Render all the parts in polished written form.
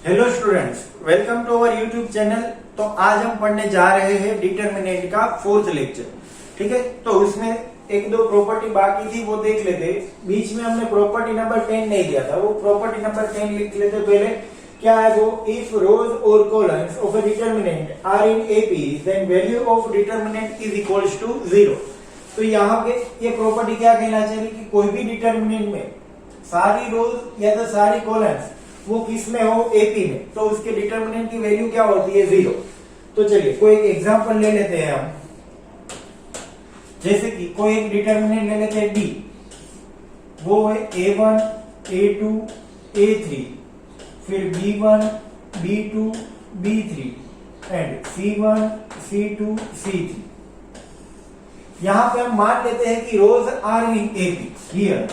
Hello students, welcome to our YouTube channel. तो आज हम पढ़ने जा रहे हैं डिटरमिनेंट का फोर्थ लेक्चर। ठीक है, तो उसमें एक दो प्रॉपर्टी बाकी थी, वो देख लेते। बीच में हमने प्रॉपर्टी नंबर 10 नहीं दिया था, वो प्रॉपर्टी नंबर 10 लिख लेते पहले। क्या है वो? इफ रोज और columns of a determinant are in AP then value of determinant is equals to 0। तो यहाँ पे ये प्रॉपर्टी क्या कहना चाहिए कि कोई भी डिटरमिनेंट में सारी रोज या तो सारी कॉलम्स वो किस में हो, एपी में, तो उसके डिटरमिनेंट की वैल्यू क्या होती है? 0। तो चलिए कोई एक एग्जांपल ले लेते हैं हम। जैसे कि कोई एक डिटरमिनेंट ले लेते हैं डी, वो है A1 A2 A3, फिर B1 B2 B3 and C1 C2 C3। यहां पे हम मान लेते हैं कि rows are in AP. Here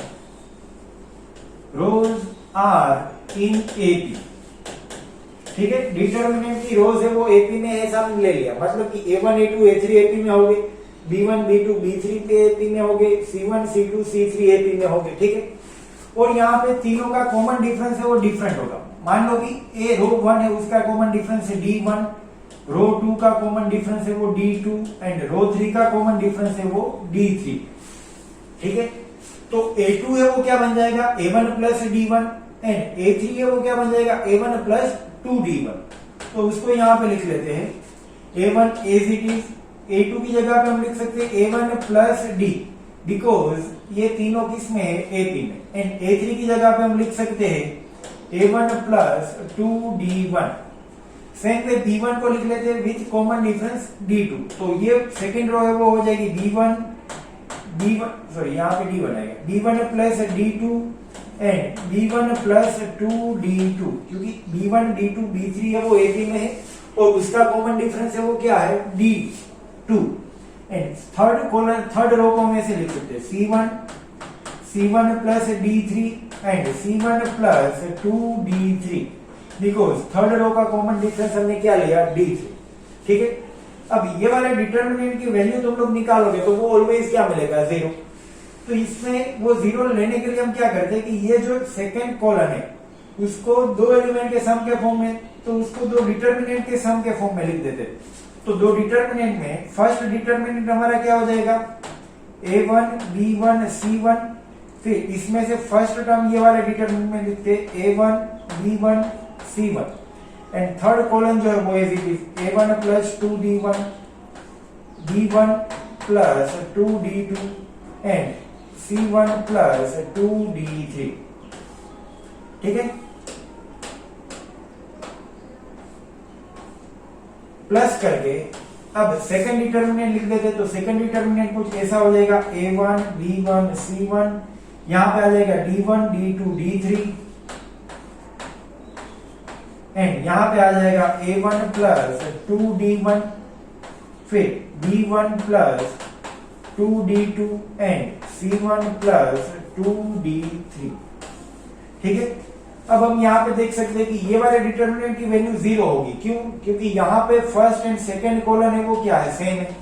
rows are in AP. ठीक है, डिटरमिनेंट की रोज है वो एपी में है, ऐसा हमने ले लिया। मतलब कि A1 A2 A3 एपी में होंगे, B1 B2 B3 पे एपी में होंगे, C1 C2 C3 एपी में होंगे। ठीक है, और यहाँ पे तीनों का कॉमन डिफरेंस है वो डिफरेंट होगा। मान लो कि ए रो 1 है, उसका कॉमन डिफरेंस है D1, रो 2 का कॉमन डिफरेंस है वो D2 एंड रो 3 का कॉमन डिफरेंस है वो D3। ठीक है, तो A2 है वो क्या बन जाएगा? A1 plus D1 and A3 है वो क्या बन जाएगा? A1 plus 2D1। तो उसको यहां पे लिख लेते हैं A1 as it is. A2 की जगह पे हम लिख सकते हैं A1 प्लस D, बिकॉज ये तीनों किस में है? एपी में। एंड A3 की जगह पे हम लिख सकते हैं A1 प्लस 2D1। सेम पे B1 को लिख लेते हैं विथ कॉमन डिफरेंस D2। तो ये सेकेंड रो है वो हो जाएगी B1 सॉरी यहाँ पे D1 आएगा, B1 plus D2 and B1 plus 2D2, क्योंकि B1 D2 B3 है वो एपी में है और उसका कॉमन डिफरेंस है वो क्या है? D2। एंड थर्ड रो को हम ऐसे लिख सकते हैं C1 plus D3 and C1 plus 2D3, because third row का कॉमन डिफरेंस हमने क्या लिया? D3। ठीक है, अब ये वाले डिटरमिनेंट की वैल्यू तुम लोग निकालोगे तो वो ऑलवेज क्या मिलेगा? 0। तो इसमें वो 0 लेने के लिए हम क्या करते हैं कि ये जो सेकेंड कॉलम है उसको दो एलिमेंट के सम के फॉर्म में, तो उसको दो डिटरमिनेंट के सम के फॉर्म में लिख देते हैं। तो दो डिटरमिनेंट में फर्स्ट डिटरमिनेंट हमारा क्या हो जाएगा? A1 B1 C1। फिर इसमें से फर्स्ट टर्म ये वाले डिटरमिनेंट में लिखते हैं A1 B1 C1 and third column जो है वो is A1 plus 2D1 B1 plus 2D2 and C1 plus 2D3। ठीक है, प्लस करके अब सेकंड डिटरमिनेंट लिख देते। तो सेकंड डिटरमिनेंट कुछ ऐसा हो जाएगा A1 B1 C1, यहां पे आ जाएगा D1 D2 D3 एंड यहां पे आ जाएगा A1 प्लस 2D1, फिर B1 plus 2D2 and C1 plus 2D3। ठीक है, अब हम यहाँ पे देख सकते हैं कि ये वाले डिटरमिनेंट की वैल्यू 0 होगी। क्यों? क्योंकि यहाँ पे फर्स्ट एंड सेकंड कॉलम है वो क्या है? सेम है।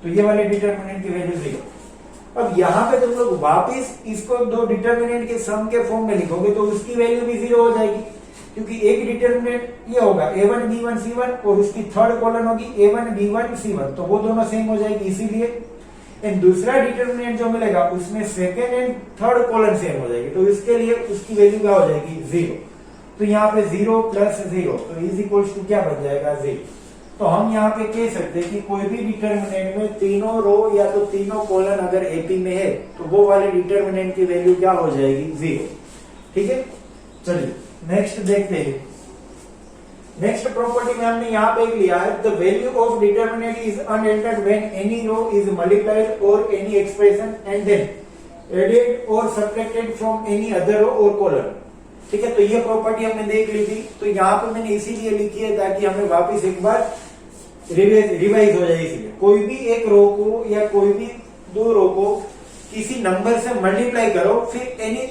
तो ये वाले डिटरमिनेंट की वैल्यू 0। अब यहाँ पे तुम लोग वापिस इसको दो डिटरमिनेंट के सम के फॉर्म में लिखोगे तो उसकी वैल्यू भी 0 हो जाएगी, क्योंकि एक डिटरमिनेंट ये होगा A1 B1 C1 और उसकी थर्ड कॉलम होगी A1 B1 C1, तो वो दोनों सेम हो जाएगी। इसीलिए एंड दूसरा डिटरमिनेंट जो मिलेगा उसमें second and third column same हो जाएगी, तो इसके लिए उसकी वैल्यू क्या हो जाएगी? 0। तो यहाँ पे 0 प्लस 0 तो इज इक्वल्स टू क्या बन जाएगा? 0। तो हम यहाँ पे कह सकते हैं कि कोई भी डिटरमिनेंट में तीनों रो या तो तीनों कॉलम अगर एपी में है तो वो वाले डिटरमिनेंट की वैल्यू क्या हो जाएगी? 0। ठीक है, चलिए नेक्स्ट देखते हैं। नेक्स्ट प्रॉपर्टी में हमने यहाँ पे लिया है the value of determinant is unaltered when any row is multiplied और any expression and then added और subtracted from any other row और कॉलम। ठीक है, तो ये प्रॉपर्टी हमने देख ली थी। तो यहाँ पे मैंने इसीलिए लिखी है ताकि हमें वापस एक बार रिवाइज हो जाए। इसलिए कोई भी एक रो को या कोई भी दो रो को किसी नंबर से मल्टीप्लाई करो, फिर एनी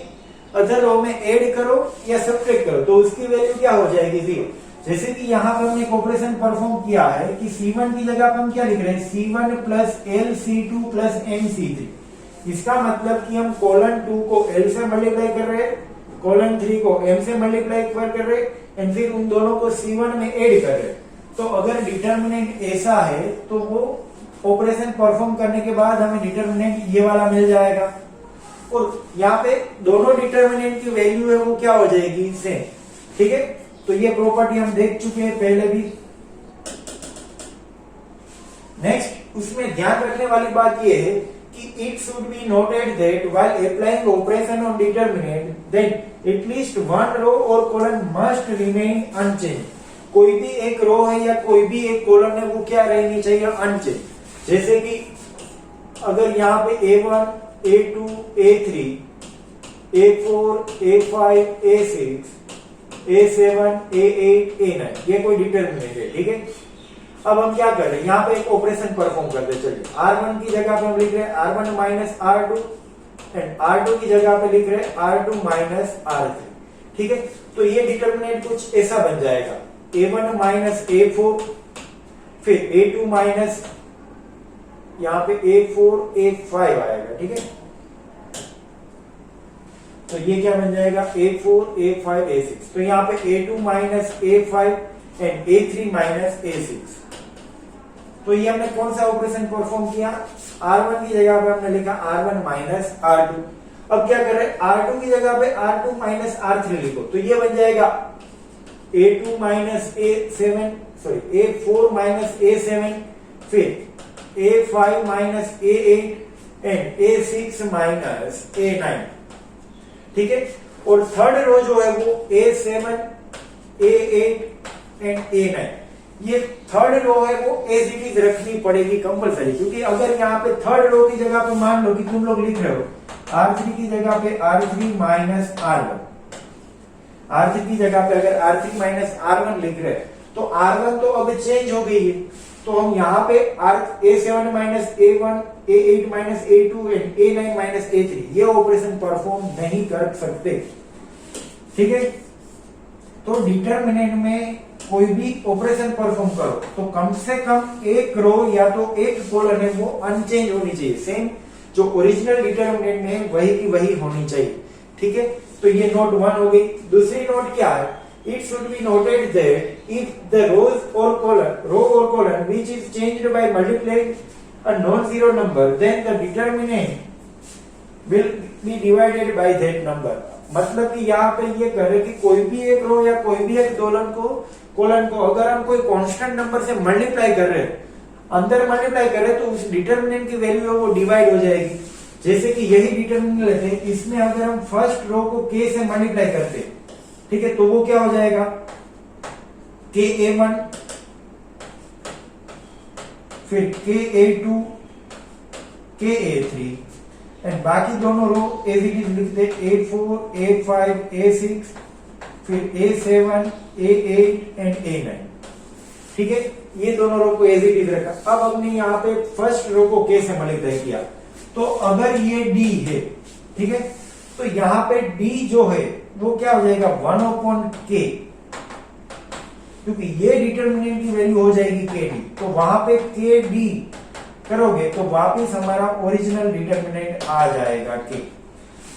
अदर रो में ऐड करो या सब्ट्रैक्ट करो, तो उसकी वैल्यू क्या हो जाएगी? 0। जैसे कि यहाँ पर हमने एक ऑपरेशन परफॉर्म किया है कि C1 की जगह पर हम क्या लिख रहे हैं? C1 plus L C2 plus M C3। इसका मतलब कि हम कॉलन 2 को L से मल्टीप्लाई कर रहे हैं कॉलम 3 को m से मल्टीप्लाई कर रहे एंड फिर उन दोनों को C1 में ऐड कर रहे। तो अगर डिटर्मिनेंट ऐसा है तो वो ऑपरेशन परफॉर्म करने के बाद हमें डिटर्मिनेंट ये वाला मिल जाएगा, और यहाँ पे दोनों डिटर्मिनेंट की वैल्यू है वो क्या हो जाएगी सेम। ठीक है, तो ये प्रॉपर्टी हम देख चुके हैं पहले भी। नेक्स्ट उसमें ध्यान रखने वाली बात ये है कि it should be noted that while applying operation on determinant then at least one row और कॉलम मस्ट रिमेन अनचेंज। कोई भी एक रो है या कोई भी एक कॉलम है वो क्या रहनी चाहिए, अनचेंज। जैसे कि अगर यहाँ पे A1, A2, A3, A4, A5, A6, A7, A8, A9 ये कोई डिटर्मिनेंट है। ठीक है, अब हम क्या कर रहे हैं, यहाँ पे एक ऑपरेशन परफॉर्म करते हैं। चलिए R1 की जगह पे हम लिख रहे हैं R1 minus R2 and R2 की जगह पे लिख रहे हैं R2 माइनस R3। ठीक है, तो ये डिटर्मिनेंट कुछ ऐसा बन जाएगा A1 माइनस A4, फिर A2 माइनस यहाँ पे A4 A5 आएगा। ठीक है, तो ये क्या बन जाएगा A4 A5 A6। तो यहाँ पे A2 minus A5 and A3 minus A6। तो ये हमने कौन सा ऑपरेशन परफॉर्म किया, R1 की जगह पे हमने लिखा R1 माइनस R2। अब क्या कर रहे हैं, R2 की जगह पे R2 माइनस R3 लिखो, तो ये बन जाएगा A2 minus A7 sorry A4 minus A7, फिर A5 minus A8 and A6 minus A9। ठीक है, और थर्ड रो जो है वो A7 A8 एंड A9। ये थर्ड रो है वो एज इट इज रखनी पड़ेगी कंपलसरी, क्योंकि अगर यहाँ पे थर्ड रो की जगह पे मान लो कि तुम लोग लिख रहे हो R3 की जगह पे R3 माइनस R1, R3 की जगह पे अगर R3 माइनस R1 लिख रहे हैं तो R1 तो अब चेंज हो गई है, तो हम यहाँ पे A7 minus A1, A8 minus A2 and A9 minus A3 ये ऑपरेशन परफॉर्म नहीं कर सकते। ठीक है, तो डिटर्मिनेंट में कोई भी ऑपरेशन परफॉर्म करो तो कम से कम एक रो या तो एक कॉलम है वो अनचेंज होनी चाहिए, सेम जो ओरिजिनल डिटर्मिनेंट में है वही की वही होनी चाहिए। ठीक है, तो ये नोट 1 हो गई। दूसरी नोट क्या है, it should be noted that if the row or column which is changed by multiplying a non-zero number, then the determinant will be divided by that number। मतलब कि यहाँ पे ये कह रहे कि कोई भी एक रो या कोई भी एक कॉलम को अगर हम कोई कांस्टेंट नंबर से मल्टीप्लाई कर रहे हैं, अंदर मल्टीप्लाई कर रहे हैं, तो उस डिटर्मिनेंट की वैल्यू है वो डिवाइड हो जाएगी। जैसे कि यही डिटर्मिनेंट लेते हैं, इसमें अगर हम फर्स्ट रो को k से मल्टीप्लाई करते हैं, ठीक है, तो वो क्या हो जाएगा KA1, फिर KA2, KA3 एंड बाकी दोनों रो एज इट इज लिखते A4, A5, A6, फिर A7, A8 एंड A9। ठीक है, ये दोनों रो को एज इट इज रखा। अब हमने यहाँ पे फर्स्ट रो को k से मल्टीप्लाई किया, तो अगर ये D है, ठीक है, तो यहाँ पे D जो है वो क्या हो जाएगा 1/k, क्योंकि ये डिटर्मिनेंट की वैल्यू हो जाएगी KD, तो वहां पे KD करोगे तो वापिस हमारा ओरिजिनल डिटर्मिनेंट आ जाएगा K।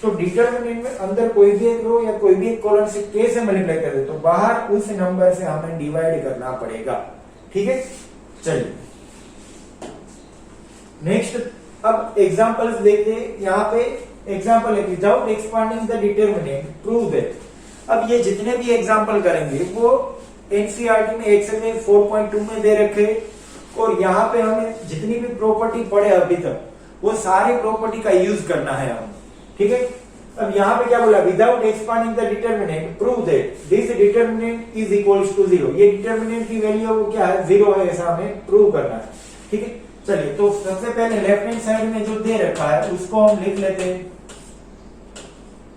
तो डिटर्मिनेंट में अंदर कोई भी एक रो या कोई भी एक कॉलम से K से मल्टीप्लाई कर दे तो बाहर उस नंबर से हमें डिवाइड करना पड़ेगा। ठीक है, चलिए नेक्स्ट अब एग्जांपल्स देखते हैं। यहाँ पे एग्जाम्पल है without expanding the determinant prove that. अब ये जितने भी एग्जाम्पल करेंगे वो एनसीईआरटी में एक्सेल में 4.2 में दे रखे, और यहाँ पे हमें जितनी भी प्रॉपर्टी पढ़े अभी तक वो सारी प्रॉपर्टी का यूज करना है हम। ठीक है, अब यहाँ पे क्या बोला, without expanding the determinant prove that this determinant is equals to 0। ये डिटर्मिनेंट की वैल्यू वो क्या है, 0 है, ऐसा हमें प्रूव करना है। ठीक है, चलिए तो सबसे पहले लेफ्ट हैंड साइड में जो दे रखा है उसको हम लिख लेते हैं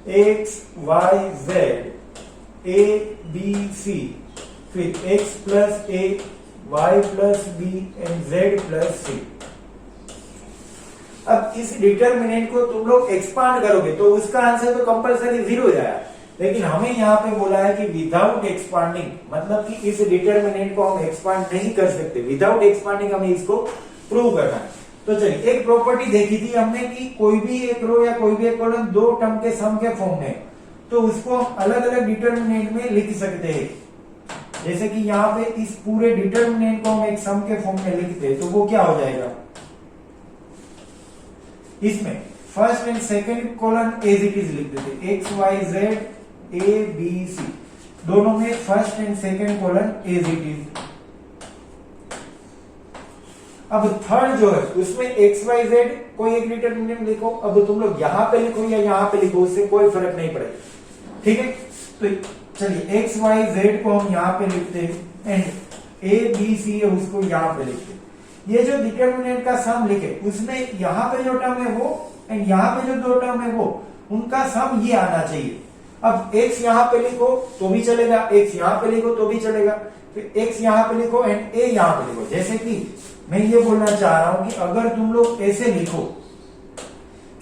x y z a b c, फिर x plus a y plus b and z plus c। अब इस डिटर्मिनेंट को तुम लोग एक्सपांड करोगे तो उसका आंसर तो कंपलसरी 0 जाएगा, लेकिन हमें यहाँ पे बोला है कि विदाउट एक्सपांडिंग, मतलब कि इस डिटर्मिनेंट को हम एक्सपांड नहीं कर सकते, विदाउट एक्सपांडिंग हमें इसको प्रूव करना है। तो चलिए एक प्रॉपर्टी देखी थी हमने कि कोई भी एक रो या कोई भी एक कॉलम दो टर्म के सम के फॉर्म में, तो तो उसको हम अलग अलग डिटर्मिनेंट में लिख सकते हैं। जैसे कि यहाँ पे इस पूरे डिटर्मिनेंट को हम एक सम के फॉर्म में लिखते हैं, तो वो क्या हो जाएगा, इसमें first and second column as it is लिख देते, x y z a B c, दोनों में first and second column as it is. अब थर्ड जो है उसमें एक्स वाई जेड कोई एक डिटर्मिनेंट लिखो, अब तुम लोग यहां पे लिखो या यहां पे लिखो, उससे कोई फर्क नहीं पड़ेगा, ठीक है। तो चलिए एक्स वाई जेड को हम यहां पे लिखते हैं एंड ए बी सी है उसको यहां पे लिखते हैं। ये जो डिटर्मिनेंट का सम लिखे उसमें यहां पे जो टर्म है वो एंड यहां पे जो दो टर्म है वो, उनका सम ये आना चाहिए। अब x यहां पे लिखो तो भी चलेगा, x यहां पे लिखो तो भी चलेगा, फिर x यहां पे लिखो एंड a यहां पे लिखो। जैसे कि मैं ये बोलना चाह रहा हूं कि अगर तुम लोग ऐसे लिखो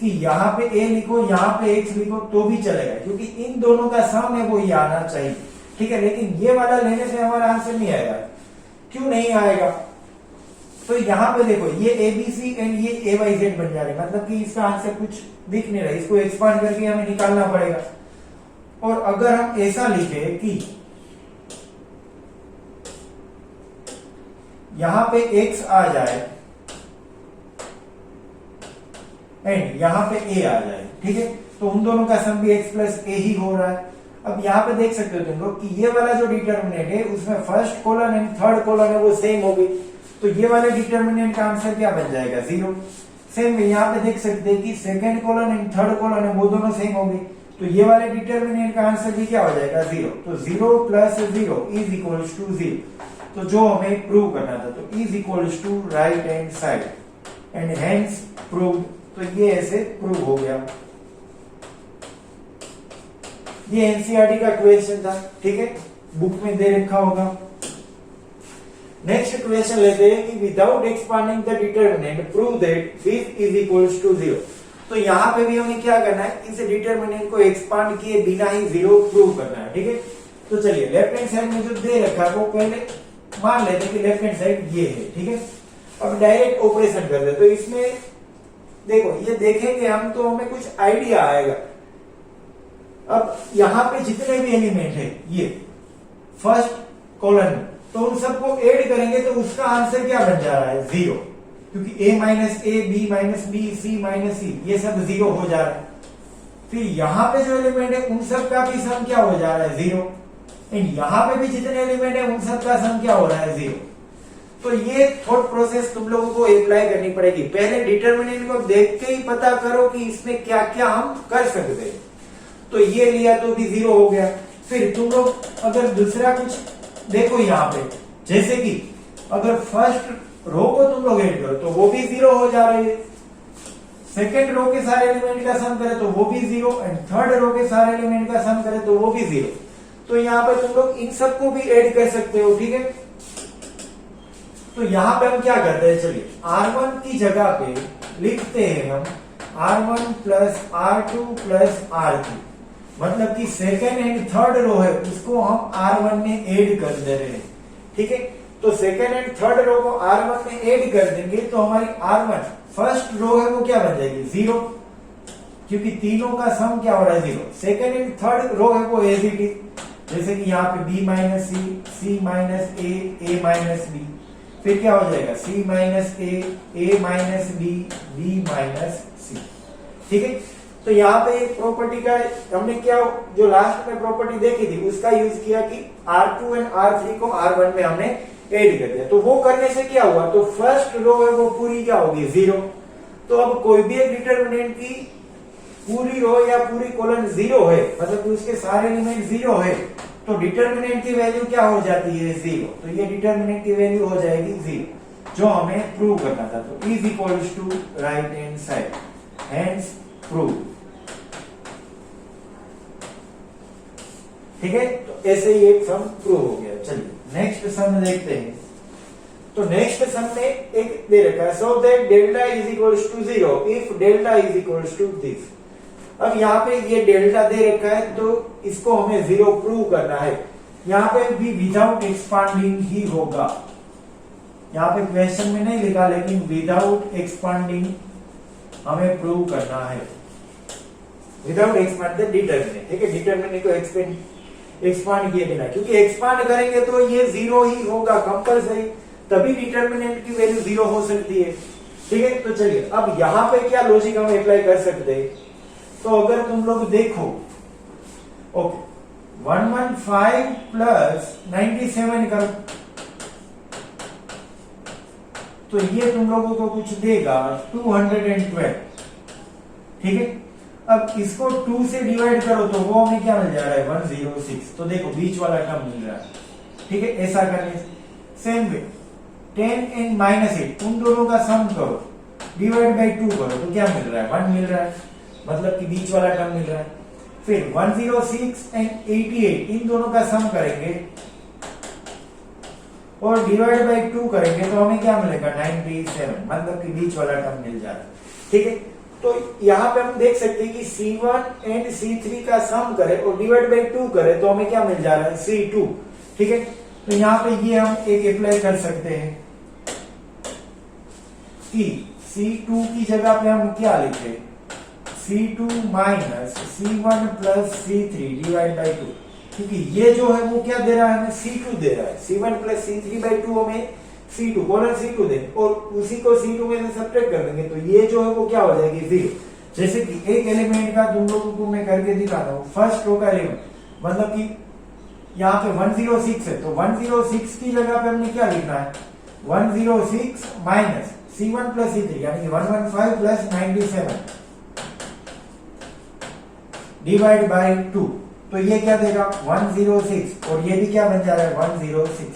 कि यहाँ पे a लिखो यहाँ पे x लिखो तो भी चलेगा, क्योंकि इन दोनों का सम है वो ये आना चाहिए, ठीक है। लेकिन ये वाला लेने से हमारा आंसर नहीं आएगा। क्यों नहीं आएगा, तो यहाँ पे देखो ये ABC एंड ये AYZ बन जा रहे, मतलब कि इसका आंसर कुछ दिख नहीं रहा, इसको एक्सपांड करके हमें निकालना पड़ेगा। और अगर हम ऐसा लिखे कि यहां पे x आ जाए एंड यहां पे a आ जाए, ठीक है, तो उन दोनों का सम भी x प्लस a ही हो रहा है। अब यहां पे देख सकते हो तुम लोग कि ये वाला जो डिटर्मिनेंट है उसमें first column and third column है वो सेम हो गई, तो ये वाले डिटर्मिनेंट का आंसर क्या बन जाएगा, 0। सेम यहाँ पे देख सकते हैं कि second column and third column है वो दोनों सेम हो गई, तो ये वाले डिटर्मिनेंट का आंसर भी क्या हो जाएगा, 0। तो 0 प्लस 0 इज इक्वल्स टू 0। तो जो हमें प्रूव करना था, तो is equals to right hand side and hence prove. तो ये ऐसे प्रूव हो गया। ये एनसीईआरटी का क्वेश्चन था, ठीक है, बुक में दे रखा होगा। नेक्स्ट क्वेश्चन लेते हैं कि without expanding the determinant prove that this is equals to 0। तो यहाँ पे भी हमें क्या करना है, इस डिटर्मिनेंट को एक्सपांड किए बिना ही 0 प्रूव करना है, ठीक है। तो चलिए लेफ्ट हैंड साइड में जो दे रखा है वो पहले मान लेते हैं कि लेफ्ट हैंड साइड ये है, ठीक है। अब डायरेक्ट ऑपरेशन कर दे, तो इसमें देखो ये देखेंगे हम तो हमें कुछ आइडिया आएगा। अब यहाँ पे जितने भी एलिमेंट है ये फर्स्ट कॉलम, तो उन सबको ऐड करेंगे तो उसका आंसर क्या बन जा रहा है, 0, क्योंकि a minus A, B minus B, C minus C, ये सब 0 हो जा रहा है। फिर यहाँ पे जो एलिमेंट है उन सब का भी सम क्या हो जा रहा है, 0, एंड यहाँ पे भी जितने एलिमेंट है उन सब का सम क्या हो रहा है, 0। तो ये थॉट प्रोसेस तुम लोगों को अप्लाई करनी पड़ेगी। पहले डिटर्मिनेंट को देख के ही पता करो कि इसमें क्या क्या हम कर सकते हैं। तो ये लिया तो भी 0 हो गया। फिर तुम लोग अगर दूसरा कुछ देखो यहाँ पे, जैसे कि अगर फर्स्ट रो को तुम लोग ऐड करो तो वो भी 0 हो जा रही है, सेकेंड रो के सारे एलिमेंट का सम करे तो वो भी 0, एंड थर्ड रो के सारे एलिमेंट का सम करे तो वो भी 0। तो यहाँ पे तुम लोग इन सबको भी ऐड कर सकते हो, ठीक है। तो यहाँ पे हम क्या करते हैं, चलिए R1 की जगह पे लिखते हैं हम R1 plus R2 plus R3, मतलब कि सेकेंड एंड थर्ड रो है उसको हम R1 में ऐड कर दे रहे हैं, ठीक है। तो सेकेंड एंड थर्ड रो को R1 में ऐड कर देंगे तो हमारी R1 फर्स्ट रो है वो क्या बन जाएगी, 0, क्योंकि तीनों का सम क्या हो रहा है, 0। सेकेंड एंड थर्ड रो है वो एज इट इज, जैसे कि यहाँ पे b माइनस सी, सी माइनस ए माइनस बी, फिर क्या हो जाएगा c माइनस ए माइनस बी माइनस सी, ठीक है। तो यहाँ पे एक प्रॉपर्टी का हमने क्या जो लास्ट में प्रॉपर्टी देखी थी उसका यूज किया कि R2 एंड R3 को R1 में हमने ऐड कर दिया। तो वो करने से क्या हुआ, तो फर्स्ट रो है वो पूरी क्या होगी, 0। तो अब कोई भी एक डिटर्मिनेंट की पूरी रो या पूरी कॉलम 0 है, मतलब कि उसके सारे एलिमेंट 0 है, तो डिटर्मिनेंट की वैल्यू क्या हो जाती है, 0। तो ये डिटर्मिनेंट की वैल्यू हो जाएगी 0, जो हमें प्रूव करना था। तो is equals to right hand side, hence prove, ठीक है। तो ऐसे ही एक सम प्रूव हो गया। चलिए नेक्स्ट सम देखते हैं। तो नेक्स्ट सम में एक दे रखा है, so that delta is equals to 0 if delta is equals to this. अब यहाँ पे ये डेल्टा दे रखा है तो इसको हमें 0 प्रूव करना है। यहाँ पे भी विदाउट एक्सपांडिंग ही होगा, यहाँ पे क्वेश्चन में नहीं लिखा, लेकिन विदाउट एक्सपांडिंग हमें प्रूव करना है। विदाउट एक्सपांड द डिटरमिनेंट, ठीक है, डिटरमिनेंट को एक्सपांड किए बिना, क्योंकि एक्सपांड करेंगे तो ये जीरो ही होगा कंपल्सरी, तभी डिटरमिनेंट की वैल्यू जीरो हो सकती है, ठीक है। तो चलिए अब यहां पे क्या लॉजिक हम अप्लाई कर सकते हैं, तो अगर तुम लोग देखो, ओके 115 प्लस 97 करो तो ये तुम लोगों को कुछ देगा 212, ठीक है। अब इसको 2 से डिवाइड करो तो वो हमें क्या मिल जा रहा है 106, तो देखो बीच वाला टर्म मिल रहा है, ठीक है। ऐसा करने से सेम वे 10 एंड -8 उन दोनों का सम करो, डिवाइड बाय 2 करो तो क्या मिल रहा है 1 मिल रहा है, मतलब कि बीच वाला टर्म मिल रहा है। फिर 106 एंड 88 इन दोनों का सम करेंगे और डिवाइड बाय 2 करेंगे तो हमें क्या मिलेगा 97, मतलब कि बीच वाला टर्म मिल जा रहा है, ठीक है। तो यहाँ पे हम देख सकते हैं कि C1 एंड C3 का सम करें और डिवाइड बाय 2 करें तो हमें क्या मिल जा रहा है C2, ठीक है। तो यहाँ पे ये हम एक अप्लाई कर सकते हैं कि C2 की जगह पे हम क्या लिखे C2 minus C1 plus C3 divide by 2, क्योंकि ये जो है वो क्या दे रहा है हमें C2 दे रहा है, C1 प्लस C3 बाई 2 हमें C2 कॉलन C2 दे और उसी को C2 में से सब्ट्रैक्ट कर देंगे तो ये जो है वो क्या हो जाएगी 0। जैसे कि एक एलिमेंट का तुम लोगों को मैं करके दिखाता हूँ, फर्स्ट रो का एलिमेंट, मतलब कि यहाँ पे 106 है तो 106 की जगह पे हमने क्या लिखना है 106 माइनस C1 प्लस C3 यानी 115 प्लस 97 डिवाइड बाई 2, तो ये क्या देगा 106 और ये भी क्या बन जा रहा है 106,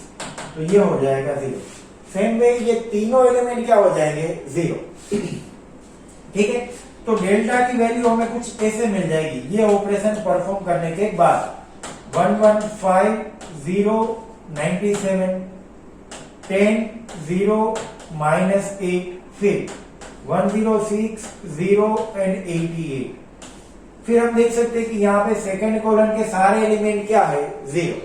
तो ये हो जाएगा 0। सेम वे ये तीनों एलिमेंट क्या हो जाएंगे 0, ठीक है। तो डेल्टा की वैल्यू हमें कुछ ऐसे मिल जाएगी ये ऑपरेशन परफॉर्म करने के बाद 115 0 97 10 0 -8 फिर 106 0 एंड 88। फिर हम देख सकते हैं कि यहाँ पे सेकंड कॉलम के सारे एलिमेंट क्या है 0,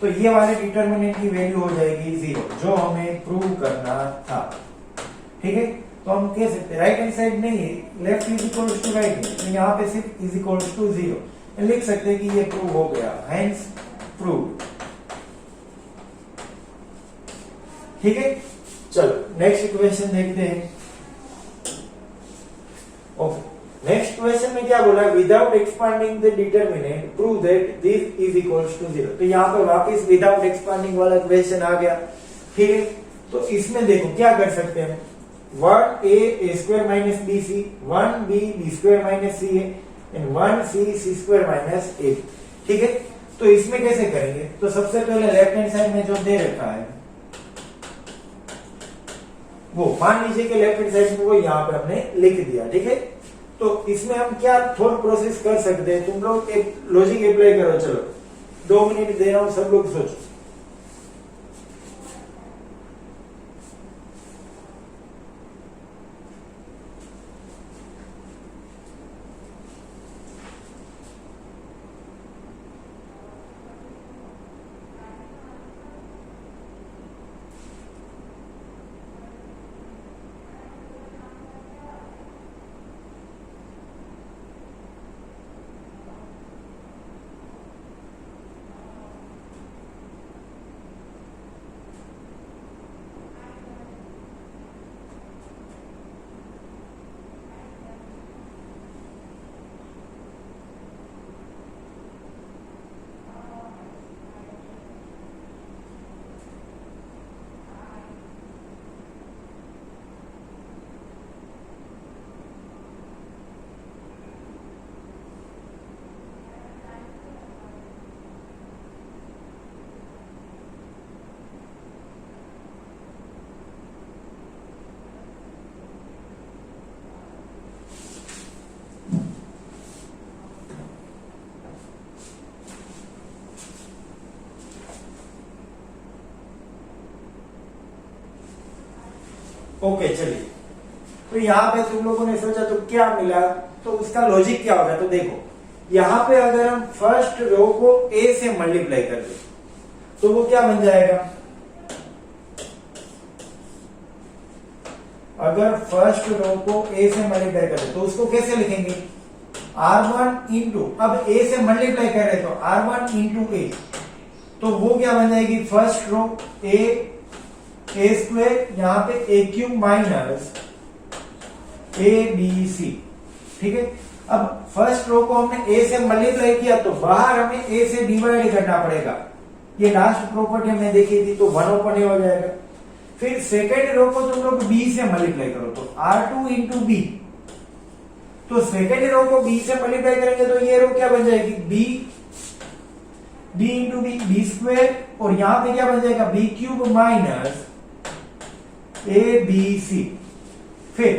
तो ये वाले डिटरमिनेंट की वैल्यू हो जाएगी 0 जो हमें प्रूव करना था, ठीक है। तो हम कह सकते हैं राइट हैंड साइड नहीं है, left is equals to right है, तो यहाँ पे सिर्फ इज इक्वल्स टू 0 लिख सकते हैं कि ये प्रूव हो गया, हेंस प्रूव, ठीक है। चलो नेक्स्ट क्वेश्चन देखते हैं। ओके, नेक्स्ट क्वेश्चन में क्या बोला, without expanding the determinant prove that this is equals to 0। तो यहाँ पे वापस विदाउट एक्सपांडिंग वाला क्वेश्चन आ गया, ठीक है। तो इसमें देखो क्या कर सकते हैं, 1a square minus B C, 1b B square minus C A and 1c C square minus A, ठीक है। तो इसमें कैसे करेंगे, तो सबसे पहले लेफ्ट हैंड साइड में जो दे रखा है वो मान लीजिए कि लेफ्ट हैंड साइड में वो यहाँ पे हमने लिख दिया, ठीक है। तो इसमें हम क्या थोड़ा प्रोसेस कर सकते हैं, तुम लोग एक लॉजिक अप्लाई करो, चलो 2 मिनट दे रहा हूं, सब लोग सोचो। ओके चलिए, तो यहाँ पे तुम लोगों ने सोचा तो क्या मिला, तो उसका लॉजिक क्या होगा, तो देखो यहाँ पे अगर हम फर्स्ट रो को a से मल्टीप्लाई कर दे तो वो क्या बन जाएगा, अगर फर्स्ट रो को a से मल्टीप्लाई कर दे तो उसको कैसे लिखेंगे, R1 इंटू, अब A से मल्टीप्लाई कर रहे तो R1 इंटू A, तो वो क्या बन जाएगी, फर्स्ट रो ए स्क्वायर, यहाँ पे A cube minus A B C. ठीक है, अब फर्स्ट रो को हमने ए से मल्टीप्लाई किया तो बाहर हमें ए से डिवाइड करना पड़ेगा, ये लास्ट प्रॉपर्टी हमने देखी थी, तो 1/a हो जाएगा। फिर सेकेंड रो को तुम लोग बी से मल्टीप्लाई करो तो R2 इंटू बी, तो सेकेंड रो को बी से मल्टीप्लाई करेंगे तो ये रो क्या बन जाएगी, बी इंटू बी स्क्वायर, और यहां पे क्या बन जाएगा, b cube minus A B c. फिर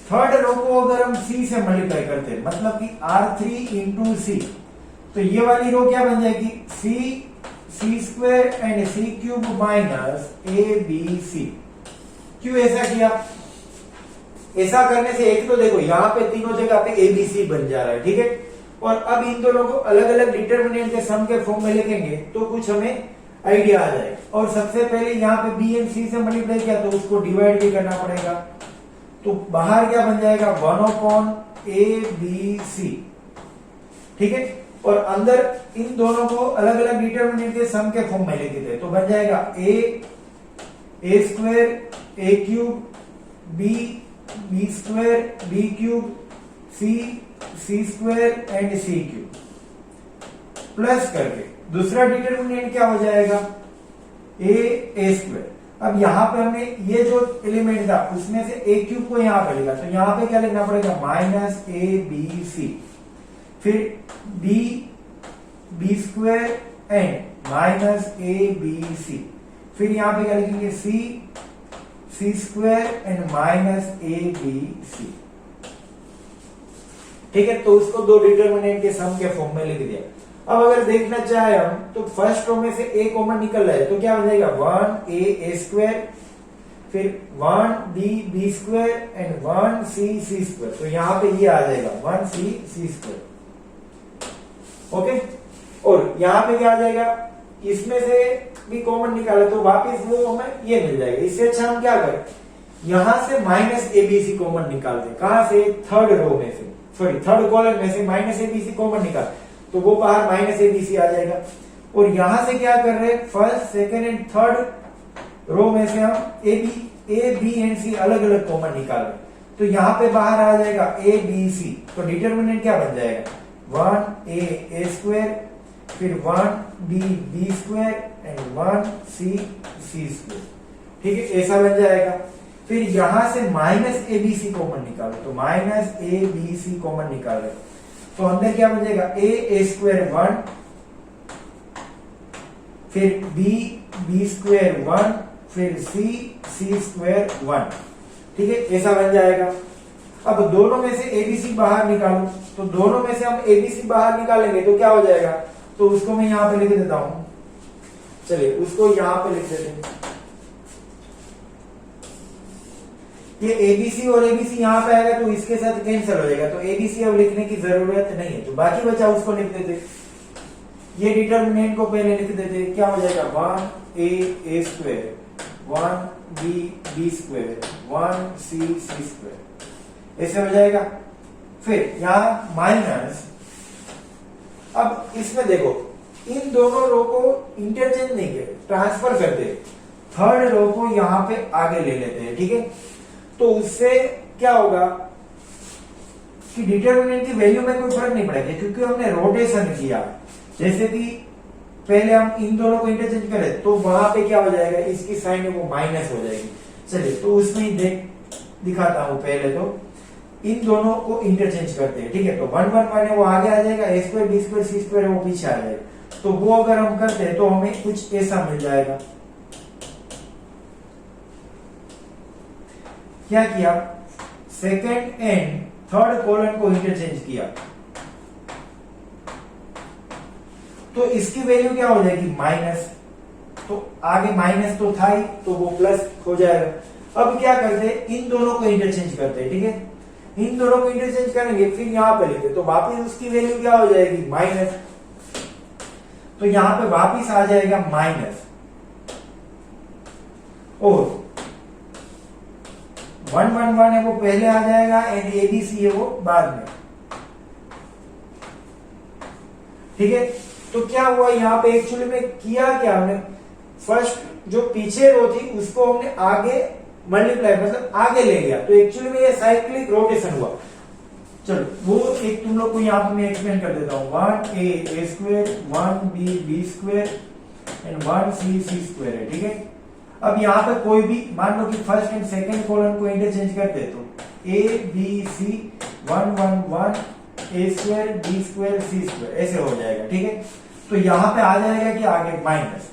थर्ड रो को अगर हम सी से मल्टीप्लाई करते हैं, मतलब कि R3 इंटू सी, तो ये वाली रो क्या बन जाएगी, C square and C cube minus A B C. क्यों ऐसा किया, ऐसा करने से एक तो देखो यहाँ पे तीनों जगह पे ए बी सी बन जा रहा है। ठीक है, और अब इन दोनों को अलग अलग डिटर्मिनेंट के सम के फॉर्म में लिखेंगे तो कुछ हमें आइडिया आ जाएगा। और सबसे पहले यहाँ पे बी एंड सी से मल्टीप्लाई किया तो उसको डिवाइड भी करना पड़ेगा, तो बाहर क्या बन जाएगा, 1/a/b/c। ठीक है, और अंदर इन दोनों को अलग अलग डिटर्मिनेंट के सम के फॉर्म में लिख देते हैं, तो बन जाएगा a square a cube b square b cube c square and c cube, plus करके दूसरा डिटर्मिनेंट क्या हो जाएगा, a स्क्वायर। अब यहाँ पे हमने ये जो एलिमेंट था उसमें से a क्यूब को यहाँ पे लिखा, तो यहाँ पे क्या लिखना पड़ेगा, माइनस a/b/c। फिर b square and minus a/b/c। फिर यहाँ पे क्या लिखेंगे, c square and minus a/b/c। ठीक है, तो उसको दो डिटर्मिनेंट के सम के फॉर्म में लिख दिया। अब अगर देखना चाहे हम तो फर्स्ट रो में से a कॉमन निकल रहा है तो क्या हो जाएगा, 1a स्क्वायर, फिर 1b square and 1c square, तो यहाँ पे ये आ जाएगा 1c स्क्वायर। ओके, और यहाँ पे क्या आ जाएगा, इसमें से भी कॉमन निकाले तो वापिस वो हमें ये मिल जाएगा। इससे अच्छा हम क्या करें, यहां से माइनस एबीसी कॉमन निकालते, कहां से, थर्ड रो में से, सॉरी थर्ड कॉलम में से माइनस एबीसी कॉमन निकाल, तो वो बाहर माइनस एबीसी आ जाएगा। और यहां से क्या कर रहे हैं, first second and third row में से हम ए बी एंड सी अलग अलग कॉमन निकाल रहे, तो यहाँ पे बाहर आ जाएगा ए बी सी, तो डिटर्मिनेंट क्या बन जाएगा, 1a स्क्वायर, फिर 1b square and 1c square. ठीक है, ऐसा बन जाएगा। फिर यहां से माइनस एबीसी कॉमन निकालो, तो माइनस एबीसी कॉमन निकालो, तो अंदर क्या बन जाएगा, ए स्क्वायर 1, फिर बी स्क्वायर 1, फिर सी स्क्वायर 1। ठीक है, ऐसा बन जाएगा। अब दोनों में से एबीसी बाहर निकालो, तो दोनों में से हम एबीसी बाहर निकालेंगे तो क्या हो जाएगा, तो उसको मैं यहां पे लिख देता हूं, चलिए उसको यहां पे लिख देते हैं। ये एबीसी और एबीसी यहां पे आएगा तो इसके साथ कैंसिल हो जाएगा, तो एबीसी अब लिखने की जरूरत नहीं है, तो बाकी बचा उसको लिख देते। ये डिटर्मिनेंट को पहले लिख देते, क्या हो जाएगा, 1a square, 1b square, 1c square, ऐसे हो जाएगा। फिर यहां माइनस, अब इसमें देखो इन दोनों रो को इंटरचेंज नहीं किया, ट्रांसफर कर दे, थर्ड रो को यहां पे आगे ले लेते हैं। ठीक है, तो उससे क्या होगा कि डिटर्मिनेंट की वैल्यू में कोई फर्क नहीं पड़ेगा, क्योंकि हमने रोटेशन किया। जैसे कि पहले हम इन दोनों को इंटरचेंज करें तो वहां पे क्या हो जाएगा, इसकी साइन वो माइनस हो जाएगी। चलिए तो उसमें ही दिखाता हूं, पहले तो इन दोनों को इंटरचेंज करते हैं। ठीक है, तो 1 1 1 है वो आगे आ जाएगा, A square B square c square है वो पीछे आ जाएगा, तो वो अगर हम करते हैं तो हमें कुछ ऐसा मिल जाएगा। क्या किया, सेकेंड एंड थर्ड कॉलम को इंटरचेंज किया, तो इसकी वैल्यू क्या हो जाएगी, माइनस, तो आगे माइनस तो था ही तो वो प्लस हो जाएगा। अब क्या करते हैं, इन दोनों को इंटरचेंज करते हैं। ठीक है, इन दोनों को इंटरचेंज करेंगे, फिर यहां पे लिखते, तो वापिस उसकी वैल्यू क्या हो जाएगी, माइनस, तो यहां पे वापिस आ जाएगा माइनस, और 1 1 1 है वो पहले आ जाएगा एंड एबीसी है वो बाद में, ठीक है। तो क्या हुआ यहाँ पे एक्चुअली में किया क्या हमने, फर्स्ट जो पीछे रो थी उसको हमने आगे मल्टीप्लाई मतलब आगे ले गया, तो एक्चुअली में ये साइक्लिक रोटेशन हुआ। चलो वो एक तुम लोग को यहाँ पे मैं एक्सप्लेन कर देता हूँ। 1a square, 1b b square and 1c c square है, ठीक है। अब यहाँ पे कोई भी मान लो कि फर्स्ट एंड सेकंड कॉलम को इंटरचेंज कर दे तो a b c 1 1 1 a square b square c square ऐसे हो जाएगा, ठीक है। तो यहाँ पे आ जाएगा कि आगे माइनस।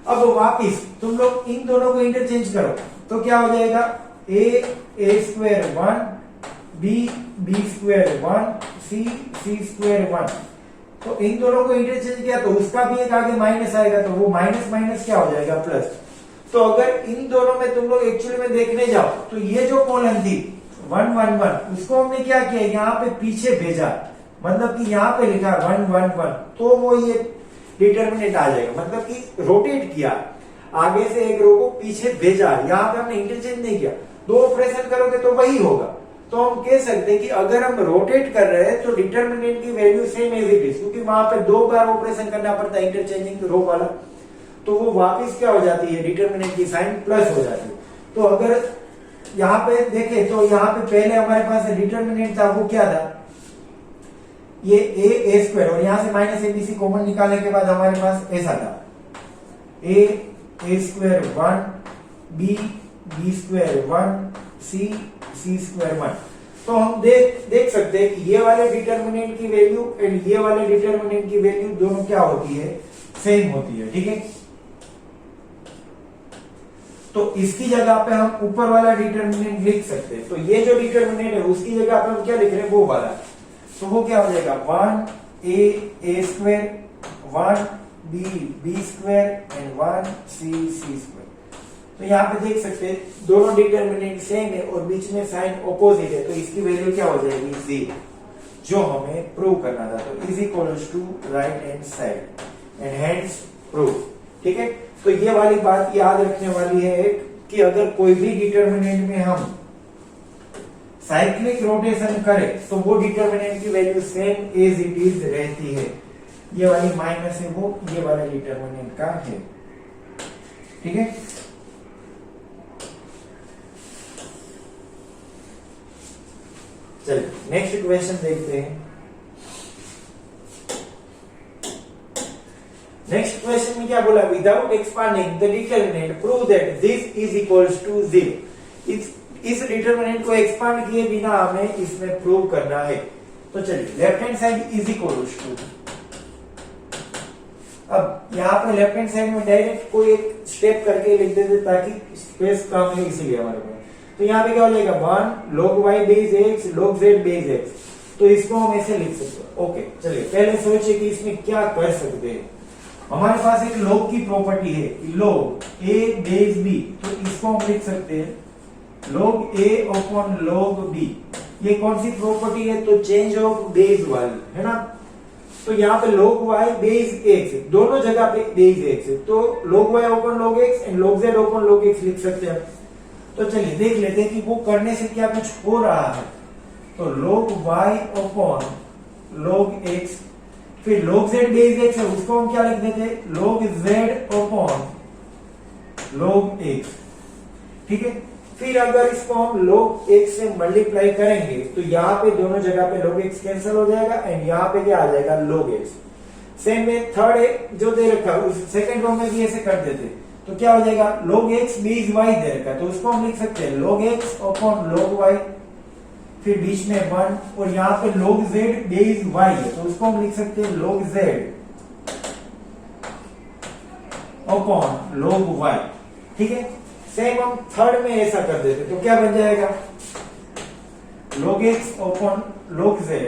अब वापिस तुम लोग इन दोनों को इंटरचेंज करो तो क्या हो जाएगा, a square 1 b square 1 c square 1। तो इन दोनों को इंटरचेंज किया तो उसका भी एक आगे माइनस आएगा, तो वो माइनस माइनस क्या हो जाएगा प्लस। तो अगर इन दोनों में तुम लोग एक्चुअली में देखने जाओ तो ये जो कॉलम थी 1 1 1 उसको हमने क्या किया, यहाँ पे पीछे भेजा, मतलब कि यहाँ पे लिखा 1 1 1, तो वो ये डिटर्मिनेंट आ जाएगा, मतलब कि रोटेट किया, आगे से एक रो को पीछे भेजा, यहाँ पे हमने इंटरचेंज नहीं किया। दो ऑपरेशन करोगे तो वही होगा। तो हम कह सकते हैं कि अगर हम रोटेट कर रहे हैं तो डिटर्मिनेंट की value same as it is, क्योंकि वहां पे दो बार ऑपरेशन करना पड़ता है इंटरचेंजिंग रो वाला, तो वो वापस क्या हो जाती है, डिटर्मिनेंट की साइन प्लस हो जाती है। तो अगर यहाँ पे देखें तो यहाँ पे पहले हमारे पास डिटर्मिनेंट था, वो क्या था, ये ए स्क्वायर, और यहां से माइनस एबीसी कॉमन निकालने के बाद हमारे पास ऐसा था ए square 1 B square 1 C square 1। तो हम देख सकते हैं कि ये वाले डिटर्मिनेंट की वैल्यू एंड ये वाले डिटर्मिनेंट की वैल्यू दोनों क्या होती है, सेम होती है, ठीक है। तो इसकी जगह पे हम ऊपर वाला डिटर्मिनेंट लिख सकते हैं। तो ये जो डिटर्मिनेंट है उसकी जगह पे हम क्या लिख रहे हैं, वो वाला, तो वो क्या हो जाएगा 1 A square 1 B square and 1 C square. तो यहाँ पे देख सकते हैं दोनों डिटर्मिनेंट सेम है और बीच में साइन ऑपोजिट है, तो इसकी वैल्यू क्या हो जाएगी, 0, जो हमें प्रूव करना था। तो is equals to right hand side and hence prove, ठीक है। तो ये वाली बात याद रखने वाली है कि अगर कोई भी डिटर्मिनेंट में हम साइक्लिक रोटेशन करें तो वो डिटर्मिनेंट की value same as it is रहती है। ये वाली माइनस है वो ये वाला डिटर्मिनेंट का है, ठीक है। चलिए नेक्स्ट क्वेश्चन देखते हैं। नेक्स्ट क्वेश्चन में क्या बोला, without expanding the determinant prove that this is equals to 0। इस डिटर्मिनेंट को एक्सपांड किए बिना हमें इसमें प्रूव करना है। तो चलिए left hand side is equals to, अब यहाँ पे लेफ्ट हैंड साइड में डायरेक्ट कोई एक स्टेप करके लिख देते ताकि स्पेस कम है, इसीलिए हमारे पास। तो यहाँ पे क्या हो जाएगा 1 log y base x log z base x। तो इसको हम ऐसे लिख सकते हैं। ओके चलिए पहले सोचिए कि इसमें क्या कर सकते हैं। हमारे पास एक log की प्रॉपर्टी है कि log a बेस b, तो इसको हम लिख सकते हैं log a upon log b। ये कौन सी प्रॉपर्टी है, तो चेंज ऑफ बेस वाली है ना। तो यहाँ पे log y बेस x, दोनों जगह पे बेस x है, तो log y upon log x and log z upon log x लिख सकते हैं। तो चलिए देख लेते हैं कि वो करने से क्या कुछ हो रहा है। तो log y upon log x, फिर log z बेस x है उसको हम क्या लिख देते हैं log z upon log x, ठीक है। फिर अगर इसको हम log x से मल्टीप्लाई करेंगे तो यहाँ पे दोनों जगह पे log x कैंसिल हो जाएगा एंड यहाँ पे क्या आ जाएगा log x। सेम में थर्ड है जो दे रखा है उस सेकंड रो में भी ऐसे कर देते, तो क्या हो जाएगा log x बेस y दे रखा है, तो उसको हम लिख सकते हैं log x upon log y, फिर बीच में 1, और यहाँ पे log z बेस y है तो उसको हम लिख सकते हैं log z upon log y, ठीक है। सेम हम थर्ड में ऐसा कर देते तो क्या बन जाएगा log x upon log z,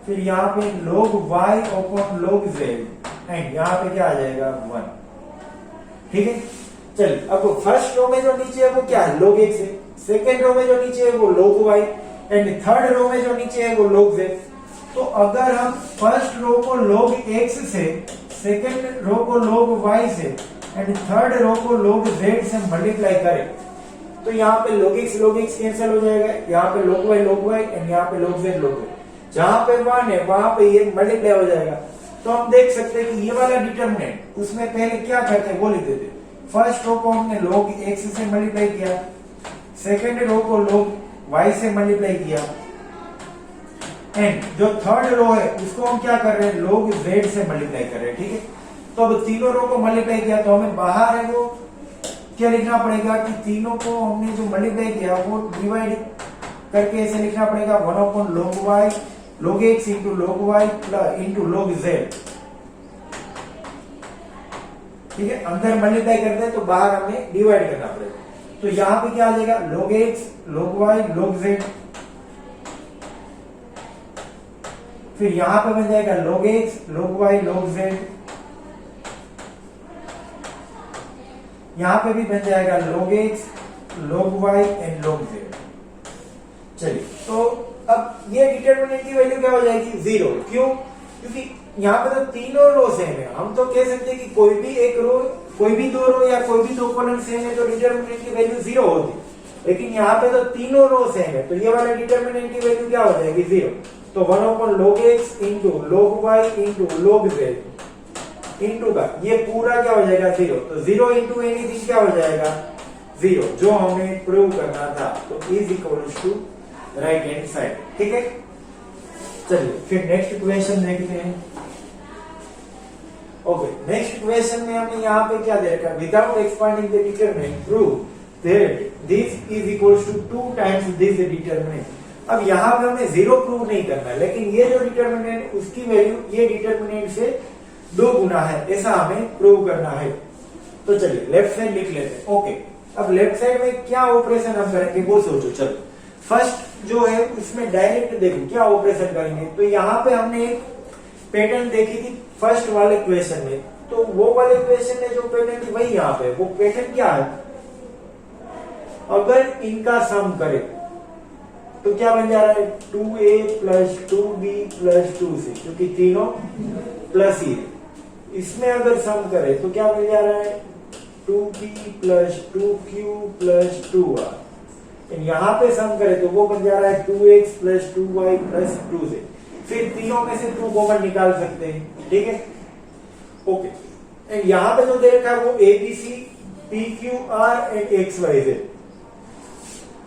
फिर यहाँ पे log y upon log z and यहाँ पे क्या आ जाएगा 1, ठीक है। चलिए अब फर्स्ट रो में जो नीचे है वो क्या है log x है, सेकेंड रो में जो नीचे है वो log y and third row में जो नीचे है वो log z। तो अगर हम फर्स्ट रो को log x से, सेकेंड रो को log y से एंड थर्ड रो को log z से मल्टीप्लाई करें तो यहाँ पे log x कैंसिल हो जाएगा, यहाँ पे log y एंड यहाँ पे log z जहां पे 1 है वहां पे ये मल्टीप्लाई हो जाएगा। तो हम देख सकते हैं कि ये वाला डिटरमिनेंट उसमें पहले क्या करते हैं वो लिख देते। फर्स्ट रो को हमने log x से मल्टीप्लाई किया, सेकेंड रो को log y से मल्टीप्लाई किया, एंड जो थर्ड रो है उसको हम क्या कर रहे हैं log z से मल्टीप्लाई कर रहे हैं। ठीक है, तो अब तीनों रो को मल्टीप्लाई किया तो हमें बाहर है वो क्या लिखना पड़ेगा कि तीनों को हमने जो मल्टीप्लाई किया वो डिवाइड करके ऐसे लिखना पड़ेगा 1/log y log x into log y into log z। ठीक है, अंदर मल्टीप्लाई करते हैं तो बाहर हमें डिवाइड करना पड़ेगा। तो यहां पे क्या आ जाएगा log x log y log z, फिर यहां पे बन जाएगा log x log y log z, यहां पे भी बन जाएगा log x log y and log z। चलिए, तो अब ये डिटरमिनेंट की वैल्यू क्या हो जाएगी 0। क्यों? क्योंकि यहाँ पे तो तीनों रो सेम है। हम तो कह सकते हैं कि कोई भी एक रो, कोई भी दो रो या कोई भी दो कॉलम सेम है तो डिटरमिनेंट की वैल्यू 0 होगी, लेकिन यहाँ पे तो तीनों रो सेम है तो ये वाला डिटरमिनेंट की वैल्यू क्या हो जाएगी 0। तो 1/log x into log y into log z into का ये पूरा क्या हो जाएगा 0। तो 0 इंटू एनीथिंग क्या हो जाएगा 0, जो हमें प्रूव करना था। तो is equals to right hand side. ठीक है, चलिए फिर नेक्स्ट क्वेश्चन देखते हैं। ओके, नेक्स्ट क्वेश्चन में हमने यहाँ पे क्या दे रखा, without expanding the determinant prove that this is equals to 2 times this determinant. अब यहाँ पे हमें 0 प्रूव नहीं करना है, लेकिन ये जो डिटरमिनेंट उसकी वैल्यू ये डिटरमिनेंट से 2 गुना है, ऐसा हमें प्रूव करना है। तो चलिए लेफ्ट साइड लिख लेते हैं। ओके, अब लेफ्ट साइड में क्या ऑपरेशन हम करेंगे वो सोचो। चलो, फर्स्ट जो है उसमें डायरेक्ट देखो क्या ऑपरेशन करेंगे। तो यहाँ पे हमने एक पैटर्न देखी थी फर्स्ट वाले क्वेश्चन में, तो वो वाले क्वेश्चन में जो पैटर्न थी वही यहाँ पे। वो पैटर्न क्या है, अगर इनका सम करे तो क्या बन जा रहा है 2a plus 2b plus 2c, क्योंकि तीनों प्लस ही। इसमें अगर सम करे तो क्या मिल जा रहा है 2b plus 2q plus 2r। यहाँ पे सम करे तो वो बन जा रहा है 2x plus 2y plus 2z। फिर तीनों में से 2 कॉमन निकाल सकते हैं। ठीक है, ओके, एंड यहाँ पे जो दे रखा है वो ABC PQR एंड XYZ।